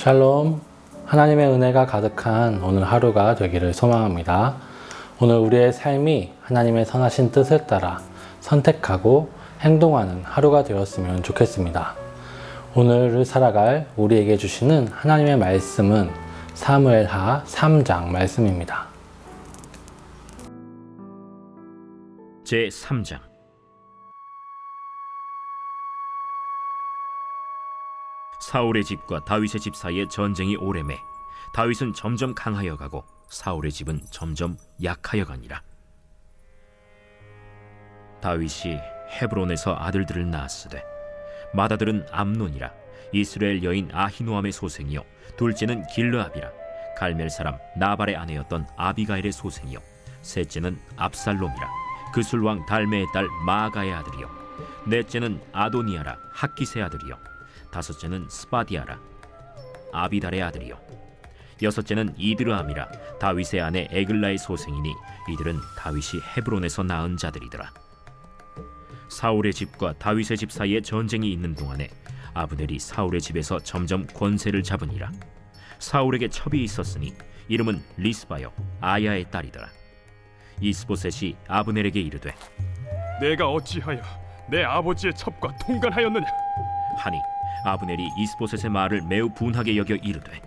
샬롬, 하나님의 은혜가 가득한 오늘 하루가 되기를 소망합니다. 오늘 우리의 삶이 하나님의 선하신 뜻을 따라 선택하고 행동하는 하루가 되었으면 좋겠습니다. 오늘을 살아갈 우리에게 주시는 하나님의 말씀은 사무엘하 3장 말씀입니다. 제3장. 사울의 집과 다윗의 집 사이에 전쟁이 오래매 다윗은 점점 강하여 가고 사울의 집은 점점 약하여 가니라. 다윗이 헤브론에서 아들들을 낳았으되 맏아들은 암논이라 이스라엘 여인 아히노암의 소생이요 둘째는 길르압이라 갈멜 사람 나발의 아내였던 아비가일의 소생이요 셋째는 압살롬이라 그술 왕 달메의 딸 마아가의 아들이요 넷째는 아도니아라 학기스의 아들이요 다섯째는 스바디아라 아비달의 아들이요 여섯째는 이드르암이라 다윗의 아내 에글라의 소생이니 이들은 다윗이 헤브론에서 낳은 자들이더라. 사울의 집과 다윗의 집 사이에 전쟁이 있는 동안에 아브넬이 사울의 집에서 점점 권세를 잡으니라. 사울에게 첩이 있었으니 이름은 리스바요 아야의 딸이더라. 이스보셋이 아브넬에게 이르되 내가 어찌하여 내 아버지의 첩과 통관하였느냐 하니 아브넬이 이스보셋의 말을 매우 분하게 여겨 이르되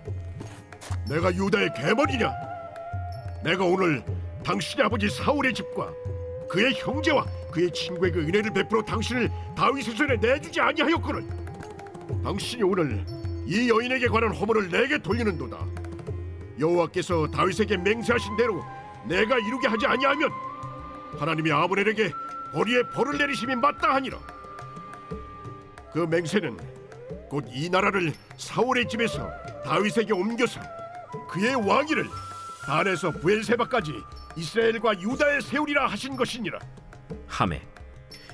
내가 유다의 계머리냐? 내가 오늘 당신의 아버지 사울의 집과 그의 형제와 그의 친구에게 은혜를 베풀어 당신을 다윗의 손에 내주지 아니하였거늘. 당신이 오늘 이 여인에게 관한 허물을 내게 돌리는도다. 여호와께서 다윗에게 맹세하신 대로 내가 이루게 하지 아니하면 하나님이 아브넬에게 벌이에 벌을 내리심이 마땅하니라. 그 맹세는 곧 이 나라를 사울의 집에서 다윗에게 옮겨서 그의 왕위를 단에서 부엘세바까지 이스라엘과 유다에 세우리라 하신 것이니라. 하매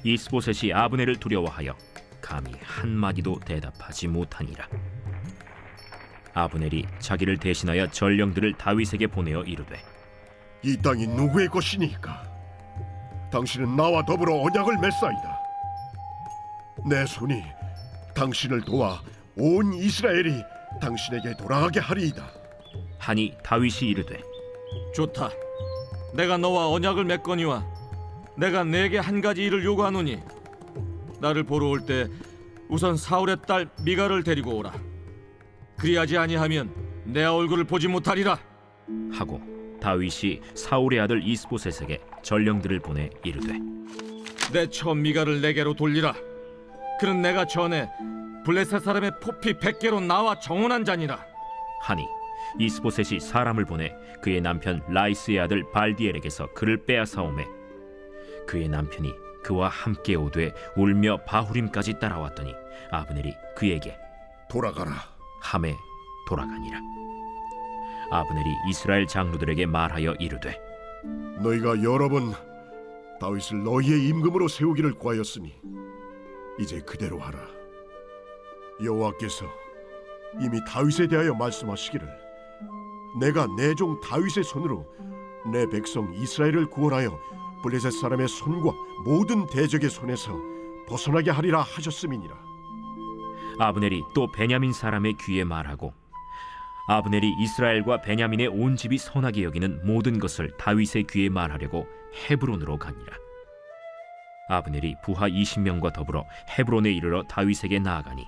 이스보셋이 아브넬을 두려워하여 감히 한마디도 대답하지 못하니라. 아브넬이 자기를 대신하여 전령들을 다윗에게 보내어 이르되 이 땅이 누구의 것이니까? 당신은 나와 더불어 언약을 맺사이다. 내 손이 당신을 도와 온 이스라엘이 당신에게 돌아가게 하리이다. 하니 다윗이 이르되 좋다. 내가 너와 언약을 맺거니와 내가 네게 한 가지 일을 요구하노니 나를 보러 올 때 우선 사울의 딸 미갈을 데리고 오라. 그리하지 아니하면 내 얼굴을 보지 못하리라. 하고 다윗이 사울의 아들 이스보셋에게 전령들을 보내 이르되 내 처 미갈을 내게로 돌리라. 그는 내가 전에 블레셋 사람의 포피 100개로 나와 정언한 자니라. 하니 이스보셋이 사람을 보내 그의 남편 라이스의 아들 발디엘에게서 그를 빼앗아오매 그의 남편이 그와 함께 오되 울며 바후림까지 따라왔더니 아브넬이 그에게 돌아가라. 함에 돌아가니라. 아브넬이 이스라엘 장로들에게 말하여 이르되 너희가 여러 번 다윗을 너희의 임금으로 세우기를 구하였으니 이제 그대로 하라. 여호와께서 이미 다윗에 대하여 말씀하시기를 내가 내 종 다윗의 손으로 내 백성 이스라엘을 구원하여 블레셋 사람의 손과 모든 대적의 손에서 벗어나게 하리라 하셨음이니라. 아브넬이 또 베냐민 사람의 귀에 말하고 아브넬이 이스라엘과 베냐민의 온 집이 선하게 여기는 모든 것을 다윗의 귀에 말하려고 헤브론으로 가니라. 아브넬이 부하 20명과 더불어 헤브론에 이르러 다윗에게 나아가니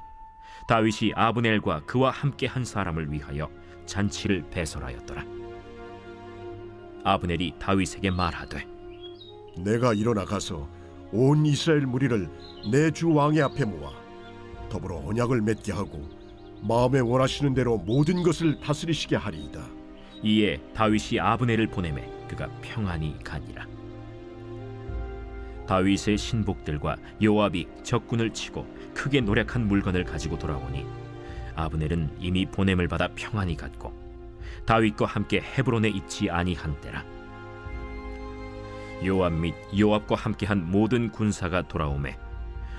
다윗이 아브넬과 그와 함께 한 사람을 위하여 잔치를 배설하였더라. 아브넬이 다윗에게 말하되 내가 일어나 가서 온 이스라엘 무리를 내 주 왕의 앞에 모아 더불어 언약을 맺게 하고 마음에 원하시는 대로 모든 것을 다스리시게 하리이다. 이에 다윗이 아브넬을 보내매 그가 평안히 가니라. 다윗의 신복들과 요압이 적군을 치고 크게 노력한 물건을 가지고 돌아오니 아브넬은 이미 보냄을 받아 평안히 갔고 다윗과 함께 헤브론에 있지 아니한 때라. 요압 및 요압과 함께한 모든 군사가 돌아오매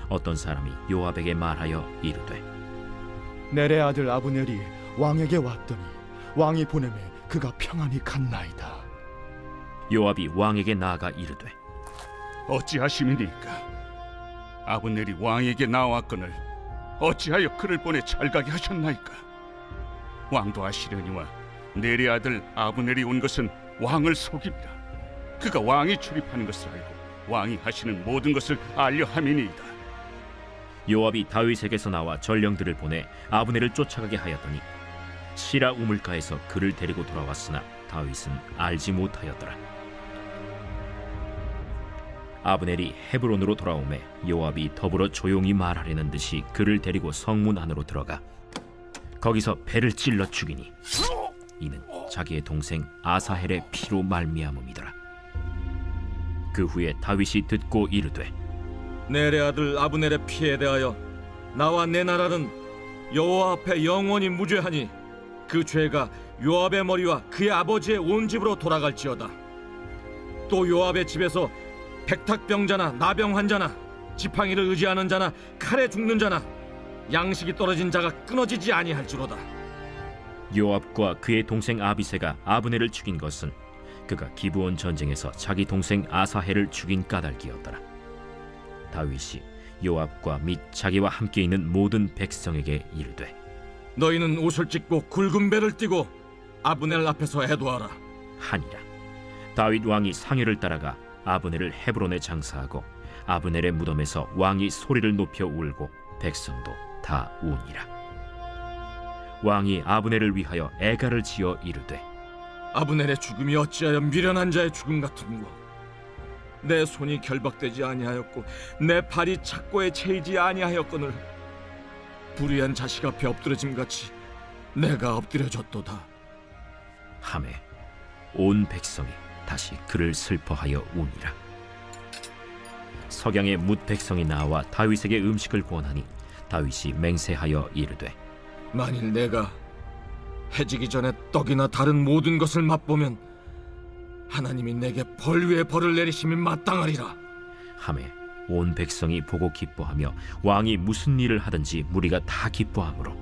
어떤 사람이 요압에게 말하여 이르되 넬의 아들 아브넬이 왕에게 왔더니 왕이 보내매 그가 평안히 갔나이다. 요압이 왕에게 나아가 이르되 어찌하심이니까 아브넬이 왕에게 나왔거늘 어찌하여 그를 보내 찰가게 하셨나이까? 왕도 아시려니와 넬의 아들 아브넬이 온 것은 왕을 속입니다. 그가 왕이 출입하는 것을 알고 왕이 하시는 모든 것을 알려 함이니이다. 요압이 다윗에게서 나와 전령들을 보내 아브넬을 쫓아가게 하였더니 시라 우물가에서 그를 데리고 돌아왔으나 다윗은 알지 못하였더라. 아브넬이 헤브론으로 돌아오매 요압이 더불어 조용히 말하려는 듯이 그를 데리고 성문 안으로 들어가 거기서 배를 찔러 죽이니 이는 자기의 동생 아사헬의 피로 말미암음이더라. 그 후에 다윗이 듣고 이르되 넬의 아들 아브넬의 피에 대하여 나와 내 나라는 여호와 앞에 영원히 무죄하니 그 죄가 요압의 머리와 그의 아버지의 온 집으로 돌아갈지어다. 또 요압의 집에서 백탁병자나 나병 환자나 지팡이를 의지하는 자나 칼에 죽는 자나 양식이 떨어진 자가 끊어지지 아니할지로다. 요압과 그의 동생 아비새가 아브넬을 죽인 것은 그가 기브온 전쟁에서 자기 동생 아사헬을 죽인 까닭이었더라. 다윗이 요압과 및 자기와 함께 있는 모든 백성에게 이르되 너희는 옷을 찢고 굵은 배를 띠고 아브넬 앞에서 애도하라 하니라. 다윗 왕이 상여를 따라가 아브넬을 헤브론에 장사하고 아브넬의 무덤에서 왕이 소리를 높여 울고 백성도 다 우니라. 왕이 아브넬을 위하여 애가를 지어 이르되 아브넬의 죽음이 어찌하여 미련한 자의 죽음 같은고. 내 손이 결박되지 아니하였고 내 발이 착고에 채이지 아니하였거늘 불의한 자식 앞에 엎드러짐 같이 내가 엎드려졌도다. 하매 온 백성이 다시 그를 슬퍼하여 우니라. 석양에 뭇 백성이 나와 다윗에게 음식을 구원하니 다윗이 맹세하여 이르되 만일 내가 해지기 전에 떡이나 다른 모든 것을 맛보면 하나님이 내게 벌 위에 벌을 내리심이 마땅하리라. 하매 온 백성이 보고 기뻐하며 왕이 무슨 일을 하든지 무리가 다 기뻐하므로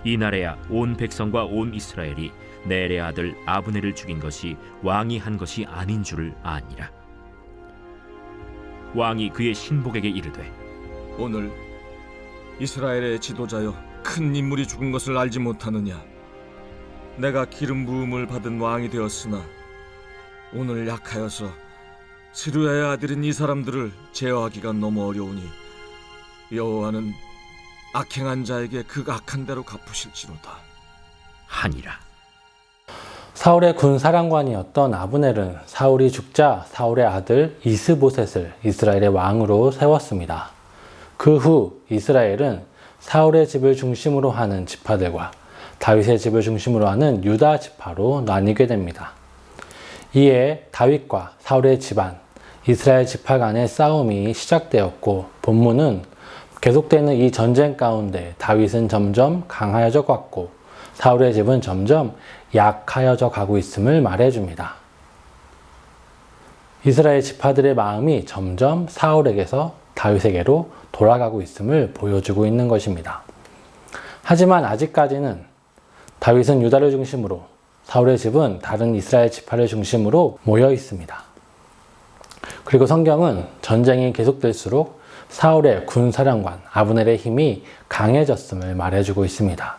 이날에야 온 백성과 온 이스라엘이 넬의 아들 아브넬을 죽인 것이 왕이 한 것이 아닌 줄을 아니라. 왕이 그의 신복에게 이르되 오늘 이스라엘의 지도자여 큰 인물이 죽은 것을 알지 못하느냐. 내가 기름 부음을 받은 왕이 되었으나 오늘 약하여서 스루야의 아들인 이 사람들을 제어하기가 너무 어려우니 여호와는 악행한 자에게 그 악한 대로 갚으실지로다 하니라. 사울의 군사령관이었던 아브넬은 사울이 죽자 사울의 아들 이스보셋을 이스라엘의 왕으로 세웠습니다. 그 후 이스라엘은 사울의 집을 중심으로 하는 지파들과 다윗의 집을 중심으로 하는 유다 지파로 나뉘게 됩니다. 이에 다윗과 사울의 집안, 이스라엘 지파 간의 싸움이 시작되었고 본문은 계속되는 이 전쟁 가운데 다윗은 점점 강하여져 갔고 사울의 집은 점점 약하여져 가고 있음을 말해줍니다. 이스라엘 지파들의 마음이 점점 사울에게서 다윗에게로 돌아가고 있음을 보여주고 있는 것입니다. 하지만 아직까지는 다윗은 유다를 중심으로 사울의 집은 다른 이스라엘 지파를 중심으로 모여 있습니다. 그리고 성경은 전쟁이 계속될수록 사울의 군사령관 아브넬의 힘이 강해졌음을 말해주고 있습니다.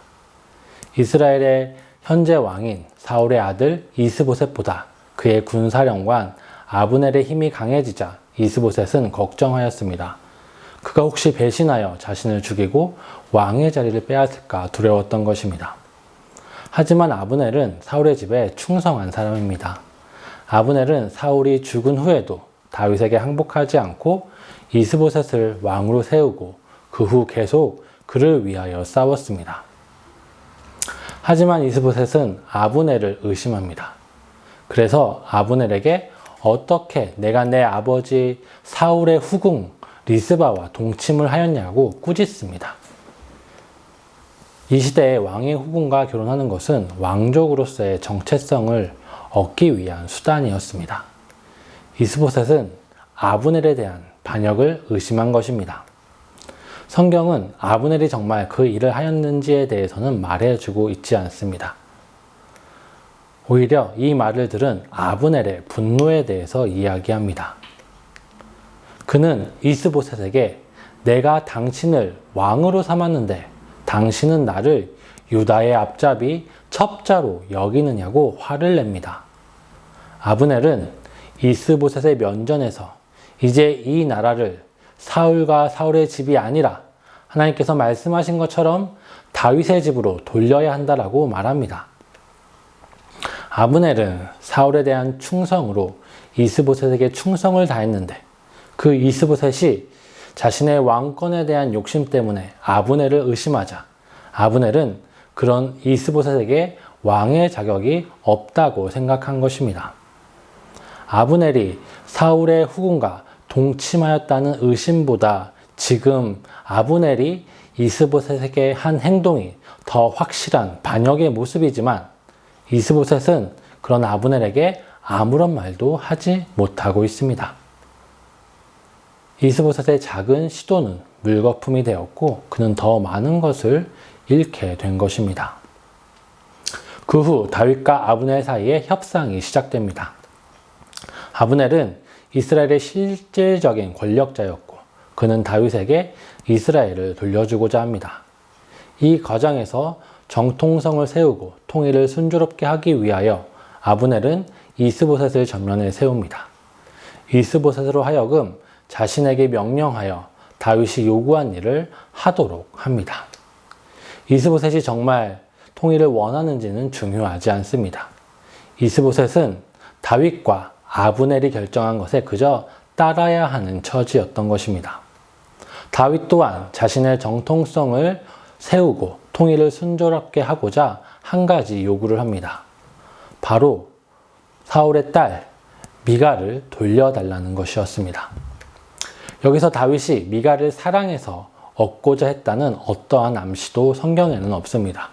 이스라엘의 현재 왕인 사울의 아들 이스보셋보다 그의 군사령관 아브넬의 힘이 강해지자 이스보셋은 걱정하였습니다. 그가 혹시 배신하여 자신을 죽이고 왕의 자리를 빼앗을까 두려웠던 것입니다. 하지만 아브넬은 사울의 집에 충성한 사람입니다. 아브넬은 사울이 죽은 후에도 다윗에게 항복하지 않고 이스보셋을 왕으로 세우고 그 후 계속 그를 위하여 싸웠습니다. 하지만 이스보셋은 아브넬을 의심합니다. 그래서 아브넬에게 어떻게 내가 내 아버지 사울의 후궁 리스바와 동침을 하였냐고 꾸짖습니다. 이 시대에 왕의 후궁과 결혼하는 것은 왕족으로서의 정체성을 얻기 위한 수단이었습니다. 이스보셋은 아브넬에 대한 반역을 의심한 것입니다. 성경은 아브넬이 정말 그 일을 하였는지에 대해서는 말해주고 있지 않습니다. 오히려 이 말을 들은 아브넬의 분노에 대해서 이야기합니다. 그는 이스보셋에게 내가 당신을 왕으로 삼았는데 당신은 나를 유다의 앞잡이 첩자로 여기느냐고 화를 냅니다. 아브넬은 이스보셋의 면전에서 이제 이 나라를 사울과 사울의 집이 아니라 하나님께서 말씀하신 것처럼 다윗의 집으로 돌려야 한다라고 말합니다. 아브넬은 사울에 대한 충성으로 이스보셋에게 충성을 다했는데 그 이스보셋이 자신의 왕권에 대한 욕심 때문에 아브넬을 의심하자 아브넬은 그런 이스보셋에게 왕의 자격이 없다고 생각한 것입니다. 아브넬이 사울의 후궁과 동침하였다는 의심보다 지금 아브넬이 이스보셋에게 한 행동이 더 확실한 반역의 모습이지만 이스보셋은 그런 아브넬에게 아무런 말도 하지 못하고 있습니다. 이스보셋의 작은 시도는 물거품이 되었고 그는 더 많은 것을 잃게 된 것입니다. 그 후 다윗과 아브넬 사이에 협상이 시작됩니다. 아브넬은 이스라엘의 실질적인 권력자였고 그는 다윗에게 이스라엘을 돌려주고자 합니다. 이 과정에서 정통성을 세우고 통일을 순조롭게 하기 위하여 아브넬은 이스보셋을 전면에 세웁니다. 이스보셋으로 하여금 자신에게 명령하여 다윗이 요구한 일을 하도록 합니다. 이스보셋이 정말 통일을 원하는지는 중요하지 않습니다. 이스보셋은 다윗과 아브넬이 결정한 것에 그저 따라야 하는 처지였던 것입니다. 다윗 또한 자신의 정통성을 세우고 통일을 순조롭게 하고자 한 가지 요구를 합니다. 바로 사울의 딸 미갈을 돌려달라는 것이었습니다. 여기서 다윗이 미갈을 사랑해서 얻고자 했다는 어떠한 암시도 성경에는 없습니다.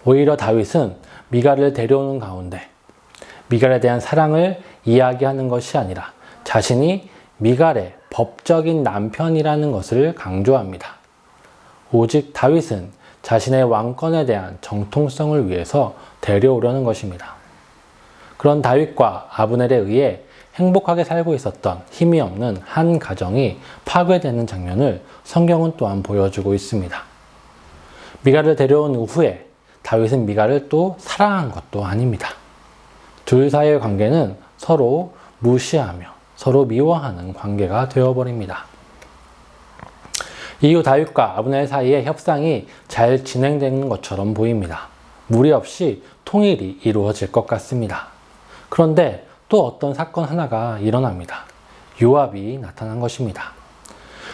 오히려 다윗은 미갈을 데려오는 가운데 미갈에 대한 사랑을 이야기하는 것이 아니라 자신이 미갈의 법적인 남편이라는 것을 강조합니다. 오직 다윗은 자신의 왕권에 대한 정통성을 위해서 데려오려는 것입니다. 그런 다윗과 아브넬에 의해 행복하게 살고 있었던 힘이 없는 한 가정이 파괴되는 장면을 성경은 또한 보여주고 있습니다. 미갈을 데려온 후에 다윗은 미갈을 또 사랑한 것도 아닙니다. 둘 사이의 관계는 서로 무시하며 서로 미워하는 관계가 되어버립니다. 이후 다윗과 아브넬 사이의 협상이 잘 진행되는 것처럼 보입니다. 무리 없이 통일이 이루어질 것 같습니다. 그런데 또 어떤 사건 하나가 일어납니다. 요압이 나타난 것입니다.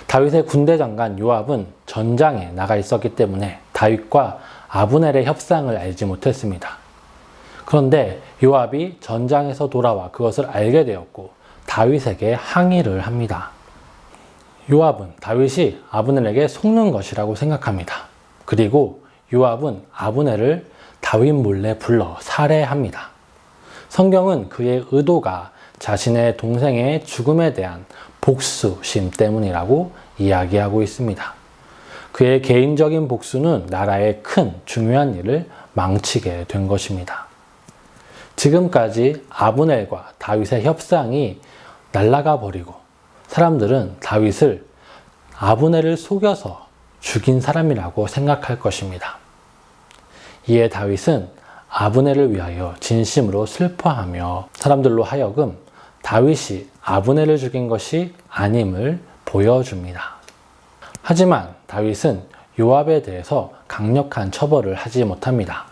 다윗의 군대 장관 요압은 전장에 나가 있었기 때문에 다윗과 아브넬의 협상을 알지 못했습니다. 그런데 요압이 전장에서 돌아와 그것을 알게 되었고 다윗에게 항의를 합니다. 요압은 다윗이 아브넬에게 속는 것이라고 생각합니다. 그리고 요압은 아브넬을 다윗 몰래 불러 살해합니다. 성경은 그의 의도가 자신의 동생의 죽음에 대한 복수심 때문이라고 이야기하고 있습니다. 그의 개인적인 복수는 나라의 큰 중요한 일을 망치게 된 것입니다. 지금까지 아브넬과 다윗의 협상이 날아가 버리고 사람들은 다윗을 아브넬을 속여서 죽인 사람이라고 생각할 것입니다. 이에 다윗은 아브넬을 위하여 진심으로 슬퍼하며 사람들로 하여금 다윗이 아브넬을 죽인 것이 아님을 보여줍니다. 하지만 다윗은 요압에 대해서 강력한 처벌을 하지 못합니다.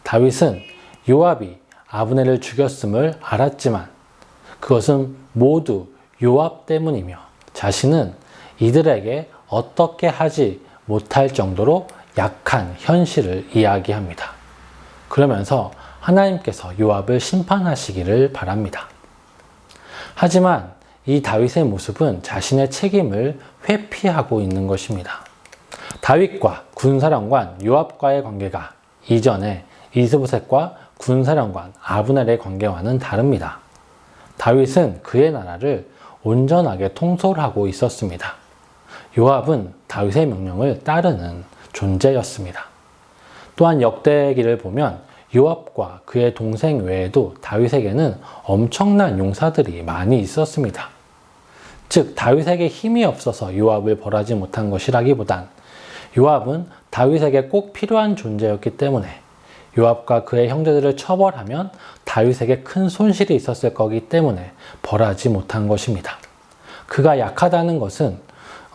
다윗은 요압이 아브넬을 죽였음을 알았지만 그것은 모두 요압 때문이며 자신은 이들에게 어떻게 하지 못할 정도로 약한 현실을 이야기합니다. 그러면서 하나님께서 요압을 심판하시기를 바랍니다. 하지만 이 다윗의 모습은 자신의 책임을 회피하고 있는 것입니다. 다윗과 군사령관 요압과의 관계가 이전에 이스보셋과 군사령관 아브넬의 관계와는 다릅니다. 다윗은 그의 나라를 온전하게 통솔하고 있었습니다. 요압은 다윗의 명령을 따르는 존재였습니다. 또한 역대기를 보면 요압과 그의 동생 외에도 다윗에게는 엄청난 용사들이 많이 있었습니다. 즉 다윗에게 힘이 없어서 요압을 벌하지 못한 것이라기보단 요압은 다윗에게 꼭 필요한 존재였기 때문에 요압과 그의 형제들을 처벌하면 다윗에게 큰 손실이 있었을 거기 때문에 벌하지 못한 것입니다. 그가 약하다는 것은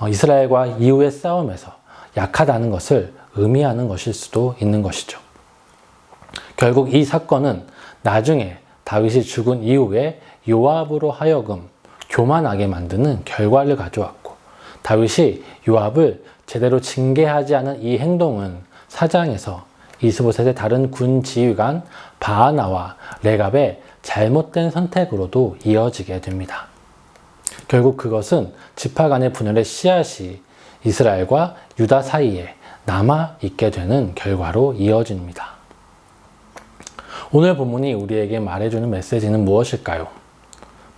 이스라엘과 이후의 싸움에서 약하다는 것을 의미하는 것일 수도 있는 것이죠. 결국 이 사건은 나중에 다윗이 죽은 이후에 요압으로 하여금 교만하게 만드는 결과를 가져왔고, 다윗이 요압을 제대로 징계하지 않은 이 행동은 4장에서 이스보셋의 다른 군 지휘관 바아나와 레갑의 잘못된 선택으로도 이어지게 됩니다. 결국 그것은 지파 간의 분열의 씨앗이 이스라엘과 유다 사이에 남아있게 되는 결과로 이어집니다. 오늘 본문이 우리에게 말해주는 메시지는 무엇일까요?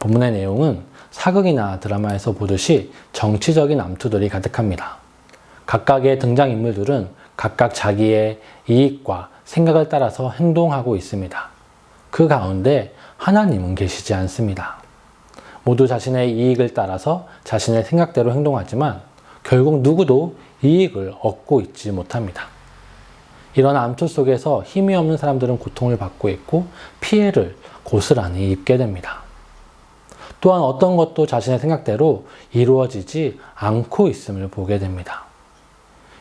본문의 내용은 사극이나 드라마에서 보듯이 정치적인 암투들이 가득합니다. 각각의 등장인물들은 각각 자기의 이익과 생각을 따라서 행동하고 있습니다. 그 가운데 하나님은 계시지 않습니다. 모두 자신의 이익을 따라서 자신의 생각대로 행동하지만 결국 누구도 이익을 얻고 있지 못합니다. 이런 암투 속에서 힘이 없는 사람들은 고통을 받고 있고 피해를 고스란히 입게 됩니다. 또한 어떤 것도 자신의 생각대로 이루어지지 않고 있음을 보게 됩니다.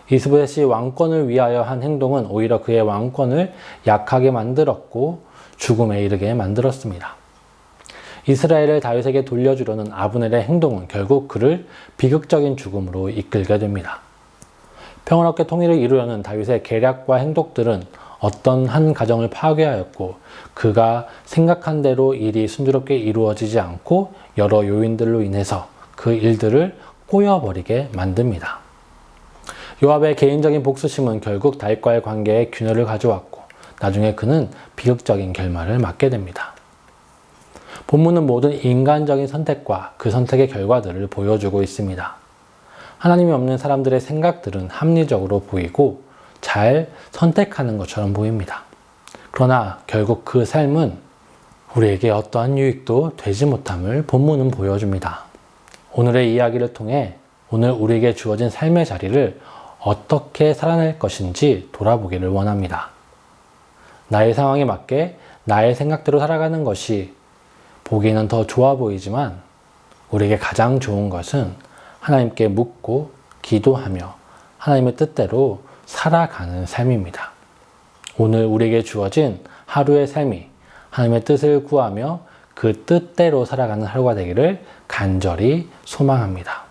이스보셋이 왕권을 위하여 한 행동은 오히려 그의 왕권을 약하게 만들었고 죽음에 이르게 만들었습니다. 이스라엘을 다윗에게 돌려주려는 아브넬의 행동은 결국 그를 비극적인 죽음으로 이끌게 됩니다. 평화롭게 통일을 이루려는 다윗의 계략과 행동들은 어떤 한 가정을 파괴하였고 그가 생각한 대로 일이 순조롭게 이루어지지 않고 여러 요인들로 인해서 그 일들을 꼬여버리게 만듭니다. 요압의 개인적인 복수심은 결국 다윗과의 관계에 균열을 가져왔고 나중에 그는 비극적인 결말을 맞게 됩니다. 본문은 모든 인간적인 선택과 그 선택의 결과들을 보여주고 있습니다. 하나님이 없는 사람들의 생각들은 합리적으로 보이고 잘 선택하는 것처럼 보입니다. 그러나 결국 그 삶은 우리에게 어떠한 유익도 되지 못함을 본문은 보여줍니다. 오늘의 이야기를 통해 오늘 우리에게 주어진 삶의 자리를 어떻게 살아낼 것인지 돌아보기를 원합니다. 나의 상황에 맞게 나의 생각대로 살아가는 것이 보기에는 더 좋아 보이지만 우리에게 가장 좋은 것은 하나님께 묻고 기도하며 하나님의 뜻대로 살아가는 삶입니다. 오늘 우리에게 주어진 하루의 삶이 하나님의 뜻을 구하며 그 뜻대로 살아가는 하루가 되기를 간절히 소망합니다.